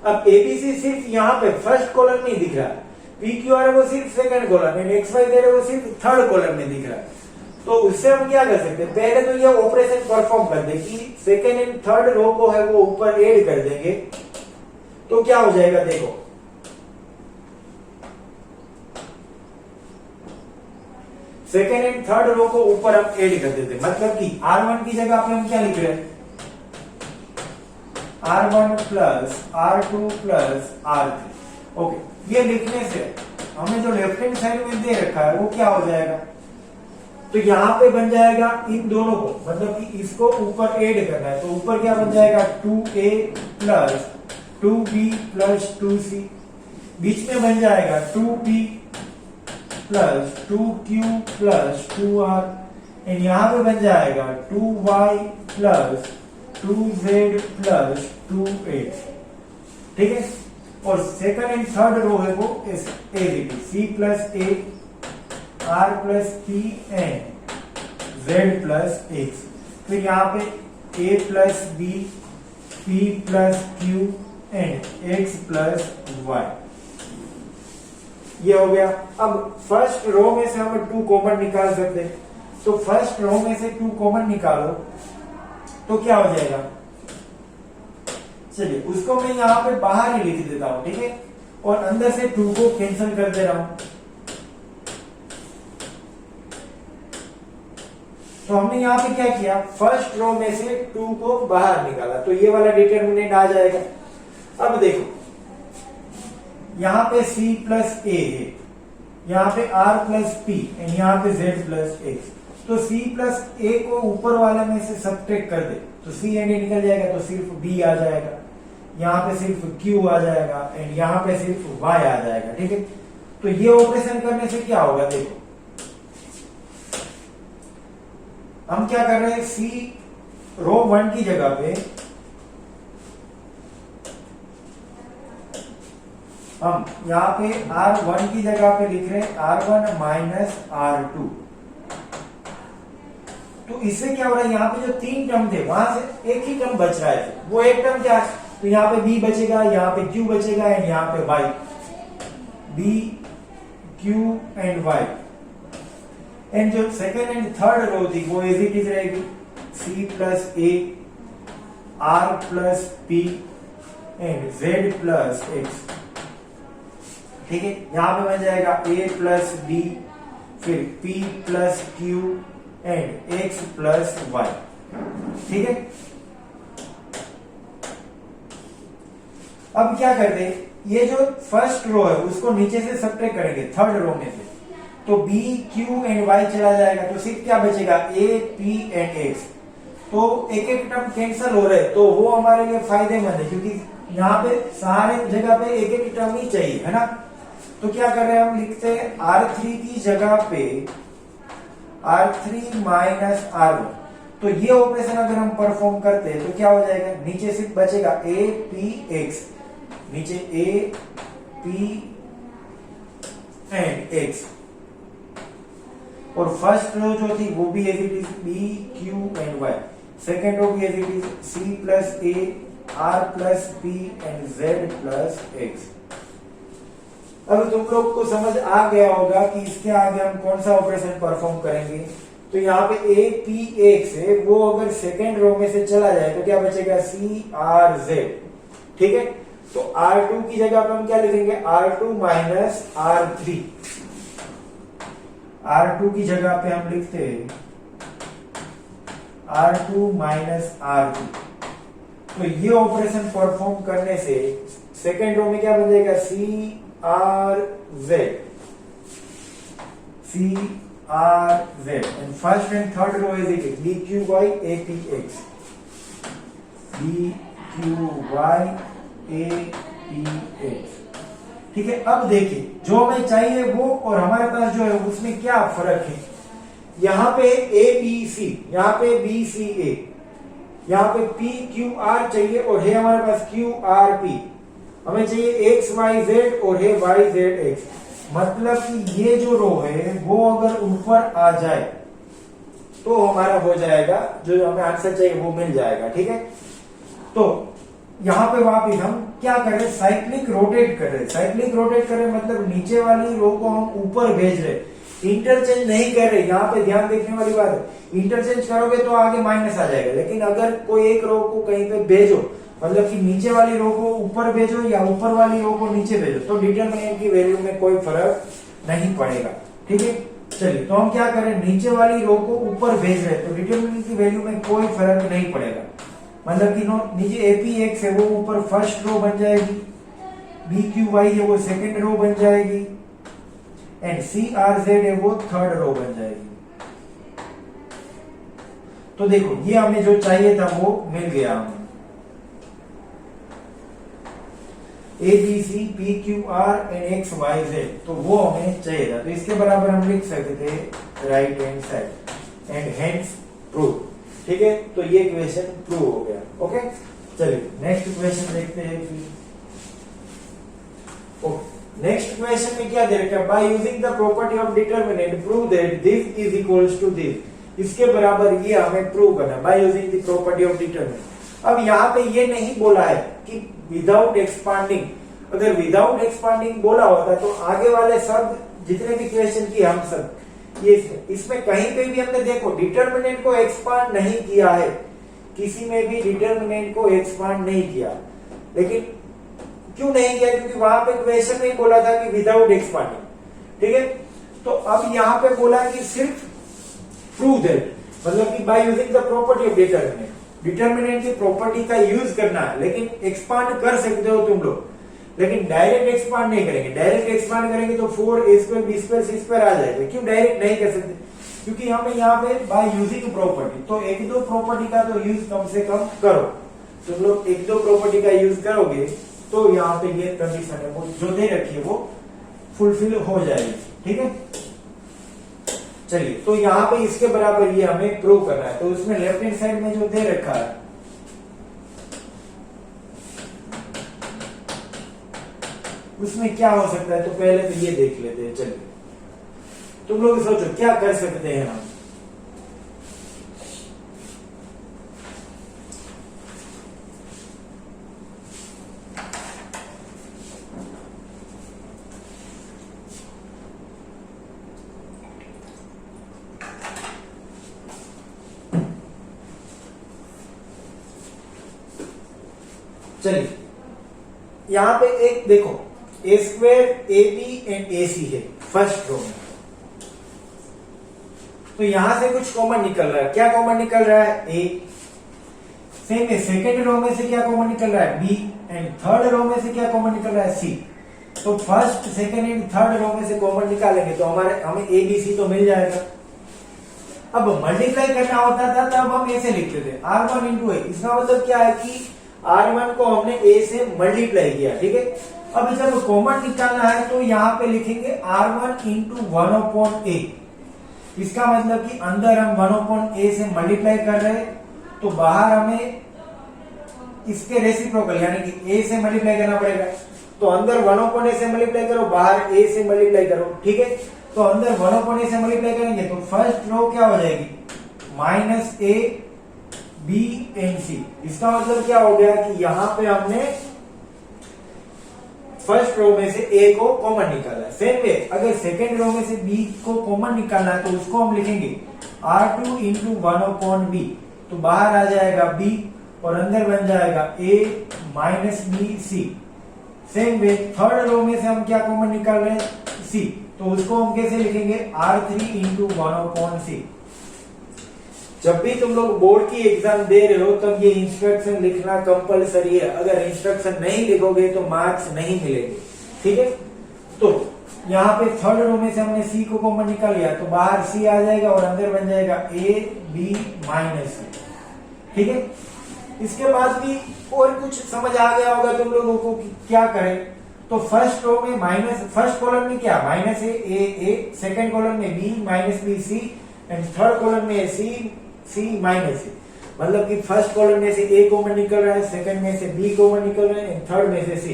अब ABC सिर्फ यहाँ पे फर्स्ट कॉलम में दिख रहा है, PQR है वो सिर्फ सेकंड कॉलम एंड XYZ है वो सिर्फ थर्ड कॉलम में दिख रहा है। तो उससे हम क्या कर सकते हैं, पहले तो ये ऑपरेशन परफॉर्म कर दे कि सेकंड एंड थर्ड रो को है वो ऊपर ऐड कर देंगे। तो क्या हो जाएगा देखो, सेकेंड एंड थर्ड रो को ऊपर हम ऐड कर देते, मतलब कि R1 की जगह पे हम क्या लिख रहे हैं R1 plus R2 plus R3। Okay, ये लिखने से हमें जो लेफ्ट हैंड साइड में दे रखा है वो क्या हो जाएगा, तो यहां पे बन जाएगा इन दोनों को, मतलब कि इसको ऊपर ऐड करना है। तो ऊपर क्या बन जाएगा 2a plus 2b plus 2c, बीच में बन जाएगा 2b plus 2q plus 2r, and यहां पे बन जाएगा 2y plus 2z plus 2x। ठीक है, और सेकंड एंड थर्ड रो है वो c plus a r plus p and z plus x। फिर यहाँ पे a plus b p plus q and x plus y, ये हो गया। अब फर्स्ट रो में से हम 2 कॉमन निकाल सकते हैं। तो फर्स्ट रो में से 2 कॉमन निकालो तो क्या हो जाएगा, चलिए उसको मैं यहाँ पे बाहर ही लिख देता हूं। ठीक है, और अंदर से 2 को कैंसिल कर दे रहा हूं। तो हमने यहाँ पे क्या किया, फर्स्ट रो में से 2 को बाहर निकाला, तो ये वाला डिटरमिनेंट आ जाएगा। अब देखो यहाँ पे c प्लस a है, यहाँ पे r प्लस p एंड यहाँ पे z प्लस x। तो c प्लस a को ऊपर वाले में से सब्ट्रैक्ट कर दे तो c एंड a निकल जाएगा, तो सिर्फ b आ जाएगा, यहाँ पे सिर्फ q आ जाएगा एंड यहाँ पे सिर्फ y आ जाएगा। ठीक है, तो ये ऑपरेशन करने से क्या होगा, देखो हम क्या कर रहे हैं, c रो 1 की जगह पे हम यहाँ पे R1 की जगह पे लिख रहे हैं R1 माइनस R2। तो इससे क्या हो रहा है, यहाँ पे जो 3 टर्म थे वहां से एक ही टर्म बच रहा है, वो एक टर्म क्या है, तो यहाँ पे B बचेगा, यहाँ पे Q बचेगा एंड यहाँ पे Y, B Q and Y। And जो सेकेंड एंड थर्ड रो थी वो एज इट इज रहेगी, C plus A, R plus P and Z plus X। ठीक है, यहां पे बन जाएगा A प्लस B, फिर P plus Q and X plus Y। ठीक है, अब क्या करते हैं, ये जो फर्स्ट रो है उसको नीचे से सब्ट्रैक्ट करेंगे थर्ड रो में से, तो B Q एंड Y चला जाएगा, तो सिर्फ क्या बचेगा A P एंड X। तो एक एक टर्म कैंसिल हो रहे, तो वो हमारे लिए फायदेमंद है, क्योंकि यहाँ पे सारे जगह पे एक एक टर्म ही चाहिए, है ना। तो क्या कर रहे हैं, हम लिखते हैं R3 की जगह पे R3 माइनस R1। तो ये ऑपरेशन अगर हम परफॉर्म करते हैं तो क्या हो जाएगा, नीचे सिर्फ बचेगा A P X, नीचे A P एंड X, और फर्स्ट रो जो थी वो भी as it is B Q and Y, second row भी as it is C plus A, R plus P and Z plus X। अब तुम लोग को समझ आ गया होगा कि इसके आगे हम कौन सा ऑपरेशन परफॉर्म करेंगे। तो यहाँ पे A P X है, वो अगर सेकेंड रो में से चला जाए तो क्या बचेगा, C R Z। ठीक है, तो R2 की जगह पे हम क्या लिखेंगे, R2 माइनस R3। R2 की जगह पे हम लिखते हैं R2 माइनस R3। तो ये ऑपरेशन परफॉर्म करने से सेकेंड रो में क्या बन जाएगा, C R Z, C R Z, and first and third row is it B Q Y A P X, B Q Y A P X। ठीक है, अब देखिए जो हमें चाहिए वो और हमारे पास जो है उसमें क्या फर्क है। यहाँ पे A B C, यहाँ पे B C A, यहाँ पे P Q R चाहिए और है हमारे पास Q R P। हमें चाहिए X Y Z और है Y Z X। मतलब कि ये जो रो है वो अगर ऊपर आ जाए तो हमारा हो जाएगा, जो हमें आंसर चाहिए वो मिल जाएगा। ठीक है, तो यहाँ पे वापिस हम क्या कर रहे हैं, साइक्लिक रोटेट कर रहे हैं। साइक्लिक रोटेट कर रहे हैं मतलब नीचे वाली रो को हम ऊपर भेज रहे, इंटरचेंज नहीं कर रहे। यहाँ पे ध्यान देखने वाली बात है, इंटरचेंज करोगे तो आगे माइनस आ जाएगा, लेकिन अगर कोई एक रो को कहीं पे भेजो, मतलब कि नीचे वाली रो को ऊपर भेजो या ऊपर वाली रो को नीचे भेजो, तो डिटरमिनेंट की वैल्यू में कोई फर्क नहीं पड़ेगा। ठीक है, चलिए तो हम क्या करें, नीचे वाली रो को ऊपर भेज रहे, तो डिटरमिनेंट की वैल्यू में कोई फर्क नहीं पड़ेगा। मतलब कि नीचे APX है वो ऊपर फर्स्ट रो बन जाएगी, BQY है वो सेकंड रो बन जाएगी, एंड CRZ है वो थर्ड रो बन जाएगी। तो देखो ये हमें जो चाहिए था वो मिल गया हमें, ABC PQR एंड XYZ, तो वो हमें चाहिए था। तो इसके बराबर हम लिख सकते थे right hand side and hence prove. ठीक है, तो ये क्वेश्चन प्रूव हो गया। ओके, चलिए नेक्स्ट क्वेश्चन देखते हैं फिर। नेक्स्ट क्वेश्चन में क्या दे रखा है, by using the property of determinant prove that this is equals to this. इसके बराबर ये हमें प्रूव करना है by using the property of determinant. अब यहाँ पे ये नहीं बोला है कि विदाउट एक्सपांडिंग, अगर विदाउट एक्सपांडिंग बोला होता तो आगे वाले सब जितने भी क्वेश्चन किए हम सब ये इसमें कहीं पे भी हमने देखो डिटरमिनेंट को एक्सपांड नहीं किया है, किसी में भी डिटरमिनेंट को एक्सपांड नहीं किया। लेकिन क्यों नहीं किया, क्योंकि वहां पे क्वेश्चन में बोला था कि विदाउट एक्सपांडिंग। ठीक है, तो अब यहाँ पे बोला कि सिर्फ प्रूव दैट, मतलब कि bye using the property of determinant, determinant की प्रॉपर्टी का यूज करना है। लेकिन एक्सपांड कर सकते हो तुम लोग, लेकिन डायरेक्ट एक्सपांड नहीं करेंगे। डायरेक्ट एक्सपांड करेंगे तो 4a² b² c² आ जाएगा। क्यों डायरेक्ट नहीं कर सकते, क्योंकि हमें यहाँ पे बाय यूजिंग प्रॉपर्टी, तो एक दो प्रॉपर्टी का तो यूज कम से कम करो। तुम लोग एक दो प्रॉपर्टी का यूज करोगे तो यहाँ पे ये कंडीशन है वो जो दे रखी है वो फुलफिल हो जाएगी। ठीक है, चलिए तो यहाँ पे इसके बराबर ये हमें प्रूव करना है। तो उसमें लेफ्ट हैंड साइड में जो दे रखा है उसमें क्या हो सकता है, तो पहले तो ये देख लेते हैं। चलिए तुम लोग सोचो क्या कर सकते हैं हम। चलिए यहां पे एक देखो ए स्क्वायर ए बी एंड ए सी है फर्स्ट रो में, तो यहां से कुछ कॉमन निकल रहा है। क्या कॉमन निकल रहा है? ए। सेम है सेकेंड रो में से क्या कॉमन निकल रहा है? बी। एंड थर्ड रो में से क्या कॉमन निकल रहा है? सी। तो first second and third row में से कॉमन निकालेंगे तो हमें ए बी सी तो मिल जाएगा। अब मल्टीप्लाई करना होता था तब हम ऐसे लिखते थे R1 इंटू ए। इसका मतलब क्या है कि R1 को हमने A से मल्टीप्लाई किया, ठीक है। अब जब कॉमन निकालना है तो यहाँ पे लिखेंगे R1 इंटू 1/A। इसका मतलब कि अंदर हम 1/A से मल्टीप्लाई कर रहे हैं, तो बाहर हमें इसके रेसिप्रोकल यानी कि A से मल्टीप्लाई करना पड़ेगा। तो अंदर 1/A से मल्टीप्लाई करो, बाहर A से मल्टीप्लाई करो, ठीक है। तो अंदर 1/A से मल्टीप्लाई करेंगे तो फर्स्ट रो क्या हो जाएगी? -A B and C। इसका मतलब क्या हो गया कि यहां पे हमने फर्स्ट रो में से A को कॉमन निकाला। सेम वे अगर सेकेंड रो में से B को कॉमन निकालना है तो उसको हम लिखेंगे R2 इंटू 1/B। तो बाहर आ जाएगा B और अंदर बन जाएगा A minus B C। Same way third row में से हम क्या कॉमन निकाल रहे हैं? C। तो उसको हम कैसे लिखेंगे? R3 into 1/C। जब भी तुम लोग बोर्ड की एग्जाम दे रहे हो तब ये इंस्ट्रक्शन लिखना कंपलसरी है। अगर इंस्ट्रक्शन नहीं लिखोगे तो मार्क्स नहीं मिलेंगे, ठीक है। तो यहाँ पे थर्ड रो में से हमने सी को कॉमन निकाल लिया तो बाहर सी आ जाएगा और अंदर बन जाएगा ए बी माइनस सी, ठीक है। इसके बाद भी और कुछ समझ आ गया होगा तुम लोगों को कि क्या करें। तो फर्स्ट रो में फर्स्ट कॉलम में क्या माइनस ए, सेकेंड कॉलम में b minus B c and third column में सी माइनस सी। मतलब कि फर्स्ट कॉलम में से ए कॉमन निकल रहा है, सेकंड में से बी कॉमन निकल रहा है, थर्ड में से सी।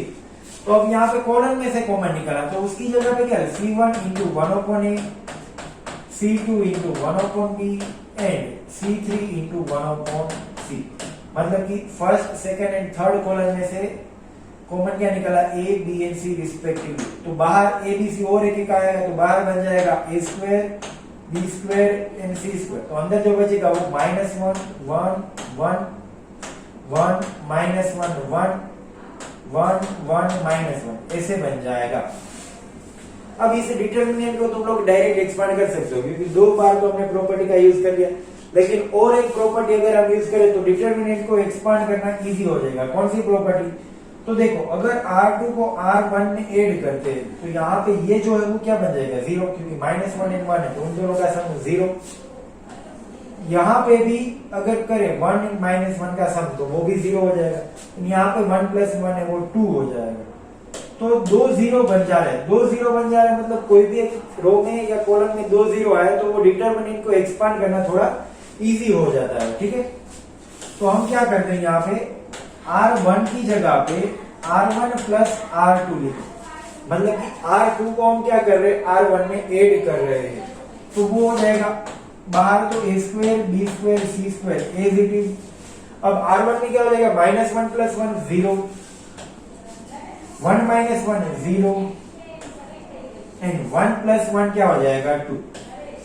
तो अब यहाँ पे कॉलम में से कॉमन निकला तो उसकी जगह पे क्या है? C1 into 1/A, C2 into 1/B and C3 into 1/C। मतलब कि first second and third column में से कॉमन क्या निकला? A b and c respectively. तो बाहर ए बी सी और एक आएगा तो बाहर बन जाएगा A square B square and C square. तो अंदर जो बचेगा वो -1 1 1 1 -1 1 1 1 -1 ऐसे बन जाएगा। अब इस डिटरमिनेंट को तुम लोग डायरेक्ट एक्सपांड कर सकते हो क्योंकि दो बार तो हमने प्रॉपर्टी का यूज कर लिया, लेकिन और एक प्रॉपर्टी अगर हम यूज करें तो डिटरमिनेंट को एक्सपांड करना इजी हो जाएगा। कौन सी प्रॉपर्टी? तो देखो अगर R2 को R1 में ऐड करते हैं तो यहाँ पे ये जो है वो क्या बन जाएगा? 0, क्योंकि -1 एंड 1 है तो उन दोनों का सम 0। यहाँ पे भी अगर करें 1 एंड -1 का सम तो वो भी 0 हो जाएगा। यहाँ पे 1 + 1 है वो 2 हो जाएगा। तो 2 0 बन जा रहे हैं, 2 0 बन जा रहे हैं मतलब कोई भी एक रो में या कॉलम में 2 0 आए तो वो डिटरमिनेंट को एक्सपांड करना थोड़ा इजी हो जाता है, ठीक है। तो हम क्या करते हैं यहाँ पे R1 की जगह पे R1 + R2 लिखें। मतलब कि R2 को हम क्या कर रहे हैं? R1 में ऐड कर रहे हैं तो वो हो जाएगा बाहर तो A square B square c square as it is. अब R1 में क्या हो जाएगा? -1 + 1 0, 1 - 1 0 एंड 1 + 1 क्या हो जाएगा? 2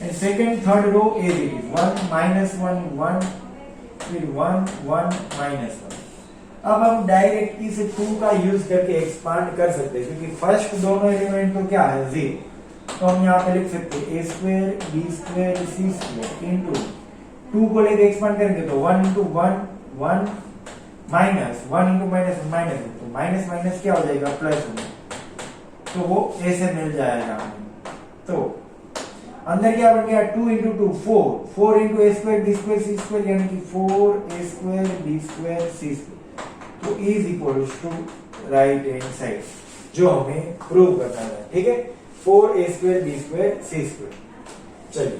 and second third row as it is 1 - 1 1 फिर 1 1 -1। अब हम डायरेक्ट इस 2 का यूज करके एक्सपांड कर सकते हैं क्योंकि फर्स्ट दोनों एलिमेंट तो क्या है? 0। तो हम यहाँ पे लिख सकते हैं a square B square c square into 2 को लेके एक्सपांड करेंगे तो 1 × 1 1 माइनस 1 × -1 माइनस, तो माइनस माइनस क्या हो जाएगा? +1। तो वो ऐसे मिल जाएगा हमें। तो अंदर क्या बन गया? 2 × 2 4 4 × a square B square c square यानी कि 4a square B square c square. तो is equal to right hand side जो हमें प्रूव करना है, ठीक है। 4a² b² c²। चलिए